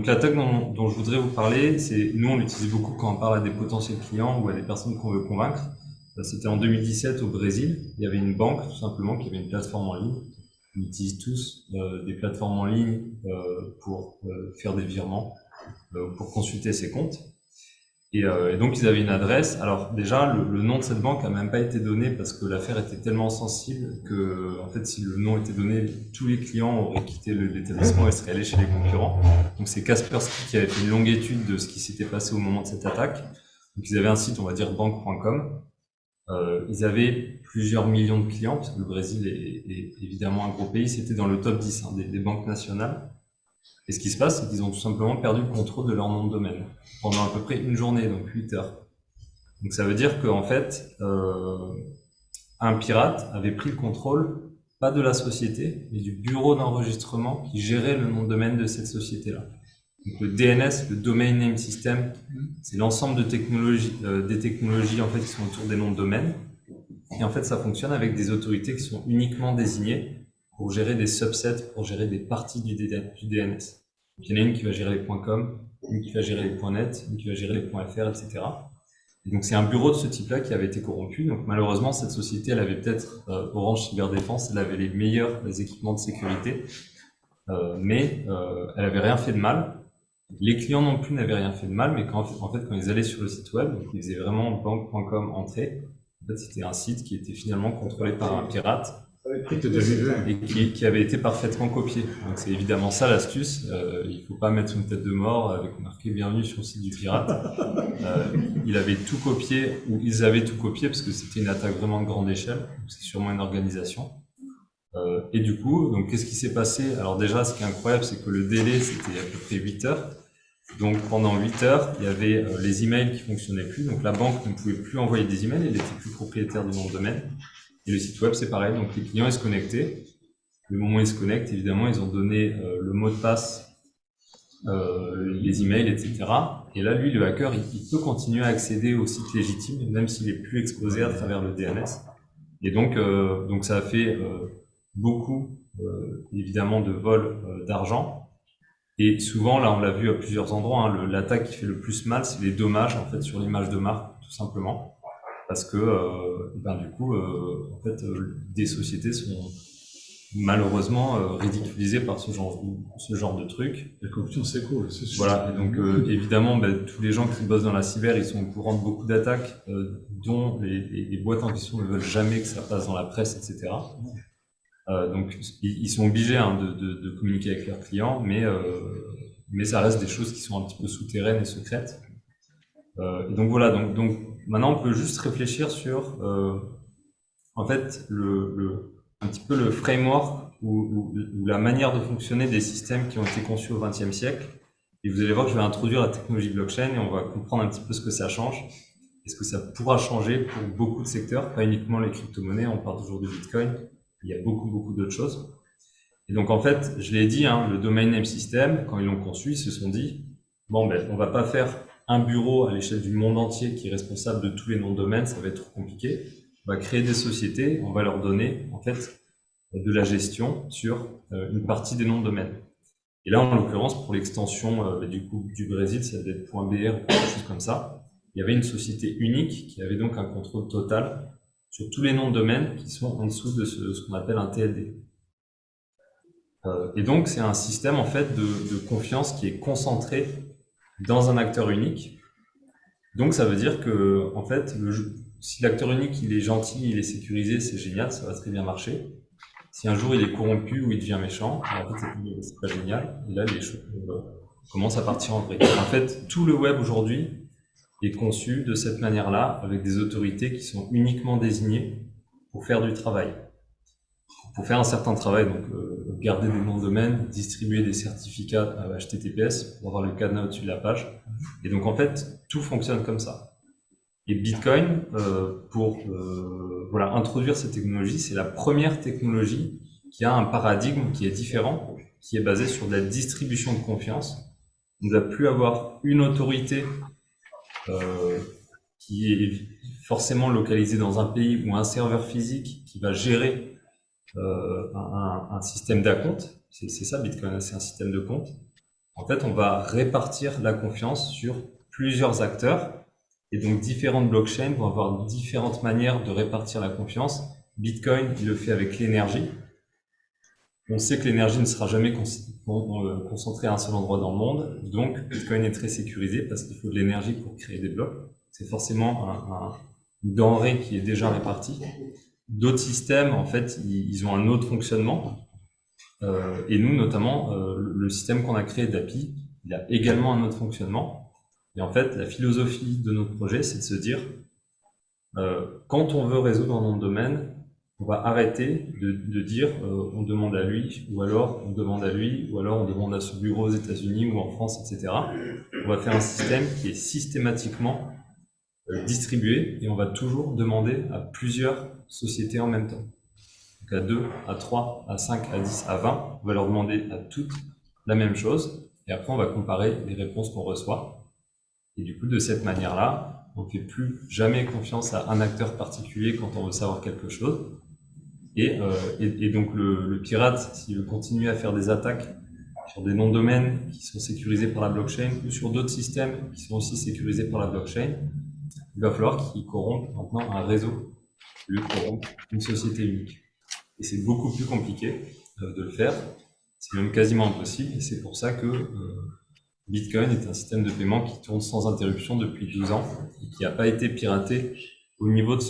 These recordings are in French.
donc l'attaque dont je voudrais vous parler, c'est nous on l'utilise beaucoup quand on parle à des potentiels clients ou à des personnes qu'on veut convaincre. C'était en 2017 au Brésil. Il y avait une banque tout simplement qui avait une plateforme en ligne. On utilise tous des plateformes en ligne pour faire des virements, pour consulter ses comptes. Et donc ils avaient une adresse. Alors déjà, le nom de cette banque a même pas été donné parce que l'affaire était tellement sensible que, en fait, si le nom était donné, tous les clients auraient quitté l'établissement et seraient allés chez les concurrents. Donc c'est Kaspersky qui avait fait une longue étude de ce qui s'était passé au moment de cette attaque. Donc ils avaient un site, on va dire banque.com. Ils avaient plusieurs millions de clients parce que le Brésil est évidemment un gros pays. C'était dans le top 10 des banques nationales. Et ce qui se passe, c'est qu'ils ont tout simplement perdu le contrôle de leur nom de domaine pendant à peu près une journée, donc 8 heures. Donc ça veut dire qu'en fait, un pirate avait pris le contrôle, pas de la société, mais du bureau d'enregistrement qui gérait le nom de domaine de cette société-là. Donc le DNS, le Domain Name System, c'est l'ensemble des technologies en fait qui sont autour des noms de domaine. Et en fait, ça fonctionne avec des autorités qui sont uniquement désignées pour gérer des subsets, pour gérer des parties du DNS. Donc, il y en a une qui va gérer les .com, une qui va gérer les .net, une qui va gérer les .fr, etc. Et donc c'est un bureau de ce type-là qui avait été corrompu. Donc malheureusement, cette société, elle avait peut-être Orange Cyberdéfense, elle avait les meilleurs équipements de sécurité, mais elle avait rien fait de mal. Les clients non plus n'avaient rien fait de mal, mais quand ils allaient sur le site web, donc ils faisaient vraiment banque.com entrée, en fait, c'était un site qui était finalement contrôlé par un pirate et qui avait été parfaitement copié. Donc c'est évidemment ça l'astuce. Il faut pas mettre une tête de mort avec marqué bienvenue sur le site du pirate. Il avait tout copié, ou ils avaient tout copié parce que c'était une attaque vraiment de grande échelle. Donc c'est sûrement une organisation. Et du coup, donc qu'est-ce qui s'est passé? Alors déjà, ce qui est incroyable, c'est que le délai c'était à peu près 8 heures. Donc pendant 8 heures, il y avait les emails qui fonctionnaient plus. Donc la banque ne pouvait plus envoyer des emails, elle n'était plus propriétaire du nom de domaine. Et le site web, c'est pareil. Donc les clients, ils se connectaient. Le moment où ils se connectent, évidemment, ils ont donné le mot de passe, les emails, etc. Et là, lui, le hacker, il peut continuer à accéder au site légitime, même s'il est plus exposé à travers le DNS. Et donc ça a fait beaucoup, évidemment, de vols d'argent. Et souvent, là, on l'a vu à plusieurs endroits, hein, l'attaque qui fait le plus mal, c'est les dommages, en fait, sur l'image de marque, tout simplement. Parce que, du coup, en fait, des sociétés sont malheureusement ridiculisées par ce genre de truc. La corruption, c'est cool, c'est sûr. Voilà, et donc évidemment, tous les gens qui bossent dans la cyber, ils sont au courant de beaucoup d'attaques, dont les boîtes en question ne veulent jamais que ça passe dans la presse, etc. Donc ils sont obligés de communiquer avec leurs clients, mais ça reste des choses qui sont un petit peu souterraines et secrètes. Et donc voilà, donc maintenant on peut juste réfléchir sur en fait un petit peu le framework ou la manière de fonctionner des systèmes qui ont été conçus au XXe siècle. Et vous allez voir que je vais introduire la technologie blockchain et on va comprendre un petit peu ce que ça change et ce que ça pourra changer pour beaucoup de secteurs, pas uniquement les crypto-monnaies. On parle toujours de Bitcoin. Il y a beaucoup d'autres choses. Et donc, en fait, je l'ai dit, hein, le Domain Name System, quand ils l'ont conçu, ils se sont dit, bon, on va pas faire un bureau à l'échelle du monde entier qui est responsable de tous les noms de domaine, ça va être trop compliqué. On va créer des sociétés, on va leur donner, en fait, de la gestion sur une partie des noms de domaine. Et là, en l'occurrence, pour l'extension du Brésil, ça devait être .br ou quelque chose comme ça. Il y avait une société unique qui avait donc un contrôle total sur tous les noms de domaine qui sont en dessous de ce qu'on appelle un TLD. Et donc, c'est un système en fait de confiance qui est concentré dans un acteur unique. Donc, ça veut dire que en fait, si l'acteur unique il est gentil, il est sécurisé, c'est génial, ça va très bien marcher. Si un jour il est corrompu ou il devient méchant, en fait, c'est pas génial. Et là, les choses commencent à partir en vrille. En fait, tout le web aujourd'hui est conçu de cette manière-là, avec des autorités qui sont uniquement désignées pour faire du travail. Pour faire un certain travail, donc garder des noms de domaine, distribuer des certificats HTTPS pour avoir le cadenas au-dessus de la page. Et donc en fait, tout fonctionne comme ça. Et Bitcoin, pour introduire cette technologie, c'est la première technologie qui a un paradigme qui est différent, qui est basé sur de la distribution de confiance. On ne va plus avoir une autorité qui est forcément localisée dans un pays ou un serveur physique qui va gérer un système d'acompte. C'est ça Bitcoin, c'est un système de compte. En fait, on va répartir la confiance sur plusieurs acteurs. Et donc, différentes blockchains vont avoir différentes manières de répartir la confiance. Bitcoin, il le fait avec l'énergie. On sait que l'énergie ne sera jamais concentrée à un seul endroit dans le monde. Donc, Bitcoin est très sécurisé parce qu'il faut de l'énergie pour créer des blocs. C'est forcément une denrée qui est déjà répartie. D'autres systèmes, en fait, ils ont un autre fonctionnement. Et nous, notamment, le système qu'on a créé d'API, il a également un autre fonctionnement. Et en fait, la philosophie de notre projet, c'est de se dire, quand on veut résoudre un nom de domaine, on va arrêter de dire on demande à lui, ou alors on demande à lui, ou alors on demande à ce bureau aux États-Unis ou en France, etc. On va faire un système qui est systématiquement distribué et on va toujours demander à plusieurs sociétés en même temps. Donc à 2, à 3, à 5, à 10, à 20, on va leur demander à toutes la même chose et après on va comparer les réponses qu'on reçoit. Et du coup, de cette manière-là, on ne fait plus jamais confiance à un acteur particulier quand on veut savoir quelque chose. Et donc le pirate, s'il veut continuer à faire des attaques sur des noms de domaine qui sont sécurisés par la blockchain ou sur d'autres systèmes qui sont aussi sécurisés par la blockchain, il va falloir qu'il corrompe maintenant un réseau au lieu de corrompre une société unique. Et c'est beaucoup plus compliqué de le faire. C'est même quasiment impossible. Et c'est pour ça que Bitcoin est un système de paiement qui tourne sans interruption depuis 12 ans et qui n'a pas été piraté au niveau de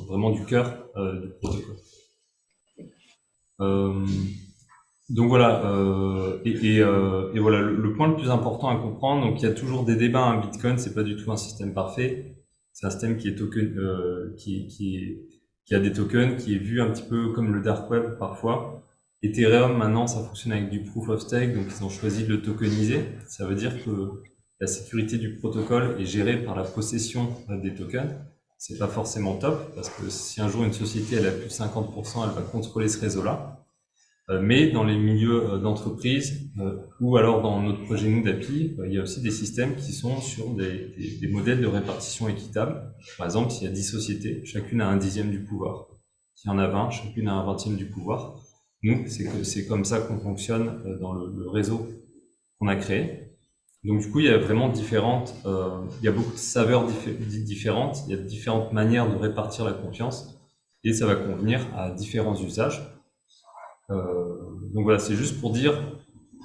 vraiment du cœur du protocole. Donc voilà, et voilà le point le plus important à comprendre. Donc il y a toujours des débats. Un Bitcoin, c'est pas du tout un système parfait. C'est un système qui est token, qui a des tokens, qui est vu un petit peu comme le dark web parfois. Ethereum maintenant, ça fonctionne avec du proof of stake, donc ils ont choisi de le tokeniser. Ça veut dire que la sécurité du protocole est gérée par la possession des tokens. C'est pas forcément top parce que si un jour une société elle a plus de 50%, elle va contrôler ce réseau-là. Mais dans les milieux d'entreprise ou alors dans notre projet nous d'API, il y a aussi des systèmes qui sont sur des modèles de répartition équitable. Par exemple, s'il y a 10 sociétés, chacune a un dixième du pouvoir. S'il y en a 20, chacune a un vingtième du pouvoir. Nous, c'est comme ça qu'on fonctionne dans le réseau qu'on a créé. Donc du coup, il y a vraiment il y a beaucoup de saveurs différentes, il y a différentes manières de répartir la confiance et ça va convenir à différents usages. Donc voilà, c'est juste pour dire,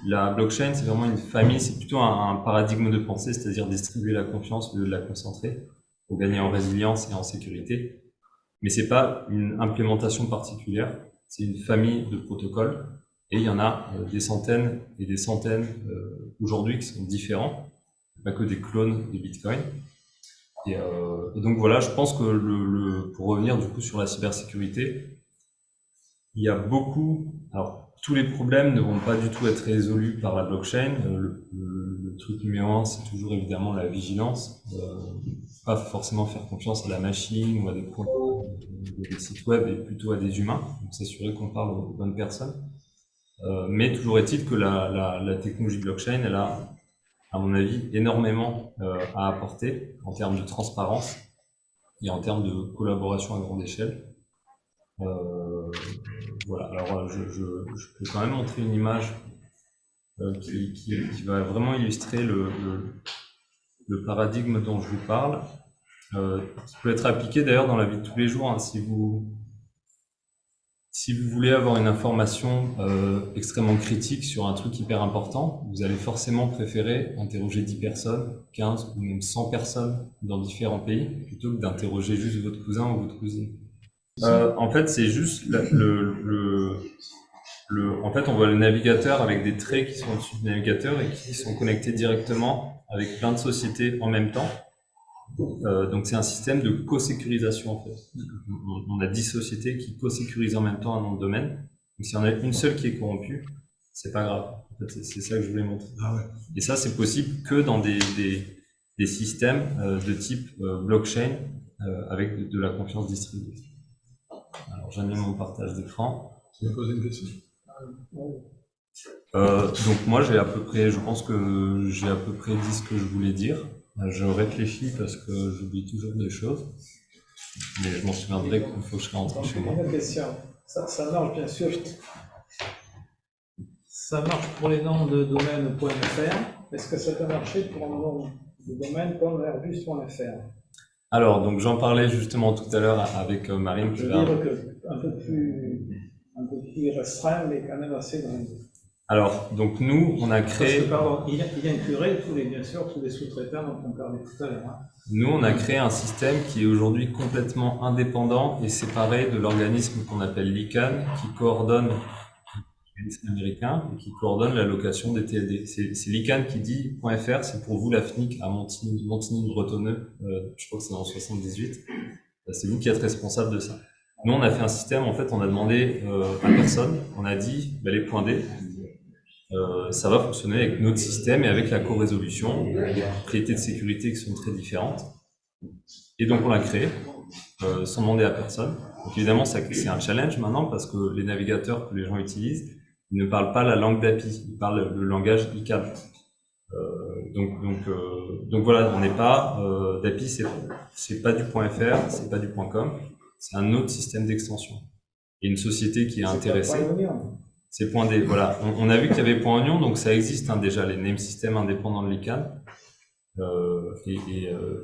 la blockchain, c'est vraiment une famille, c'est plutôt un paradigme de pensée, c'est-à-dire distribuer la confiance au lieu de la concentrer pour gagner en résilience et en sécurité. Mais c'est pas une implémentation particulière, c'est une famille de protocoles et il y en a des centaines et des centaines aujourd'hui qui sont différents, pas que des clones de Bitcoin. Et donc voilà, je pense que pour revenir du coup sur la cybersécurité, il y a beaucoup. Alors, tous les problèmes ne vont pas du tout être résolus par la blockchain. Le truc numéro un, c'est toujours évidemment la vigilance. Pas forcément faire confiance à la machine ou à des sites web, et plutôt à des humains. Donc, s'assurer qu'on parle aux bonnes personnes. Mais toujours est-il que la technologie blockchain, elle a, à mon avis, énormément à apporter en termes de transparence et en termes de collaboration à grande échelle. Voilà, alors je peux quand même montrer une image qui va vraiment illustrer le paradigme dont je vous parle, qui peut être appliqué d'ailleurs dans la vie de tous les jours. Hein. Si vous voulez avoir une information extrêmement critique sur un truc hyper important, vous allez forcément préférer interroger 10 personnes, 15 ou même 100 personnes dans différents pays, plutôt que d'interroger juste votre cousin ou votre cousine. En fait, c'est juste en fait, on voit le navigateur avec des traits qui sont au-dessus du navigateur et qui sont connectés directement avec plein de sociétés en même temps. Donc, c'est un système de co-sécurisation, en fait. On a 10 sociétés qui co-sécurisent en même temps un nom de domaine. Donc, s'il y en a une seule qui est corrompue, c'est pas grave. En fait, c'est ça que je voulais montrer. Ah ouais. Et ça, c'est possible que dans des systèmes de type blockchain avec de la confiance distribuée. Alors, j'anime mon partage d'écran. Tu m'as posé une question? Donc moi je pense que j'ai à peu près dit ce que je voulais dire. Je réfléchis parce que j'oublie toujours des choses, mais je m'en souviendrai qu'il faut que je rentre chez moi. Une question, ça marche bien sûr. Ça marche pour les noms de domaine .fr. Est-ce que ça peut marcher pour un nom de domaine comme airbus.fr? Alors, donc j'en parlais justement tout à l'heure avec Marine. Je veux dire un peu plus restreint, mais quand même assez grand. Alors, donc nous, on a créé... Parce que, pardon, il inclurait bien sûr tous les sous-traitants dont on parlait tout à l'heure. Hein. Nous, on a créé un système qui est aujourd'hui complètement indépendant et séparé de l'organisme qu'on appelle l'ICANN, qui coordonne l'organisme américain et qui coordonne l'allocation des TLD. C'est l'ICANN qui dit .fr, c'est pour vous la FNIC à Montigny-Bretonneux, je crois que c'est dans 78. C'est vous qui êtes responsable de ça. Nous, on a fait un système, en fait, on a demandé à personne, on a dit, les points D, ça va fonctionner avec notre système et avec la co-résolution, des propriétés de sécurité qui sont très différentes. Et donc, on l'a créé, sans demander à personne. Donc, évidemment, c'est un challenge maintenant parce que les navigateurs que les gens utilisent, ils ne parlent pas la langue d'API, ils parlent le langage ICANN. Donc voilà, on n'est pas d'API, c'est pas du .fr, c'est pas du .com, c'est un autre système d'extension. Et une société qui est intéressée, c'est .d. Voilà, on a vu qu'il y avait .oignon, donc ça existe déjà les name systems indépendants de l'ICANN.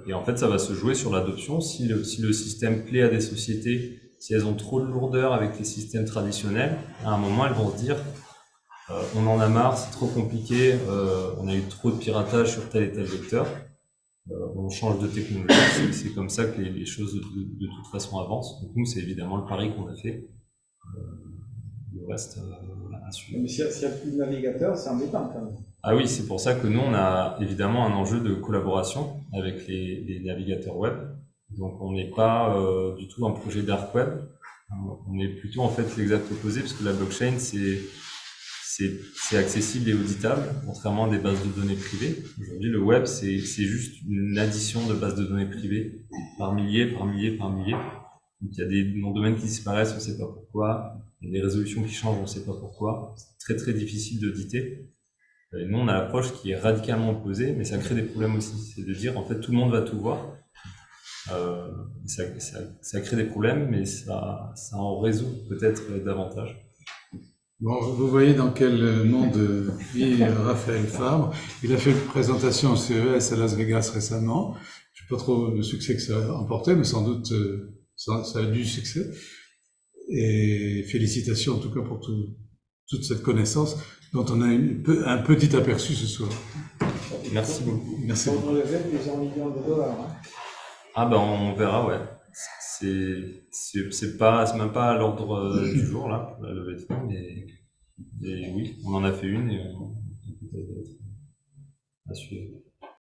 Et en fait, ça va se jouer sur l'adoption. Si le système plaît à des sociétés, si elles ont trop de lourdeur avec les systèmes traditionnels, à un moment, elles vont se dire on en a marre, c'est trop compliqué, on a eu trop de piratage sur tel et tel vecteur, on change de technologie. C'est comme ça que les choses de toute façon avancent. Donc nous, c'est évidemment le pari qu'on a fait. Le reste, à suivre. Mais s'il n'y a plus de navigateur, c'est embêtant quand même. Ah oui, c'est pour ça que nous, on a évidemment un enjeu de collaboration avec les navigateurs web. Donc, on n'est pas du tout un projet dark web. On est plutôt en fait l'exact opposé, parce que la blockchain, c'est accessible et auditable, contrairement à des bases de données privées. Aujourd'hui, le web, c'est juste une addition de bases de données privées par milliers, par milliers, par milliers. Donc, il y a des noms de domaines qui disparaissent, on ne sait pas pourquoi. Il y a des résolutions qui changent, on ne sait pas pourquoi. C'est très, très difficile d'auditer. Et nous, on a l'approche qui est radicalement opposée, mais ça crée des problèmes aussi. C'est de dire, en fait, tout le monde va tout voir. Ça crée des problèmes, mais ça en résout peut-être davantage. Bon, vous voyez dans quel monde vit Raphaël Fabre. Il a fait une présentation au CES à Las Vegas récemment. Je ne sais pas trop le succès que ça a emporté, mais sans doute ça a du succès. Et félicitations en tout cas pour toute cette connaissance dont on a un petit aperçu ce soir. Merci beaucoup. Merci. On relevait plusieurs millions de dollars. Hein. Ah ben on verra, ouais. C'est même pas à l'ordre du jour là, la levée de fonds, mais oui, on en a fait une et on peut à suivre.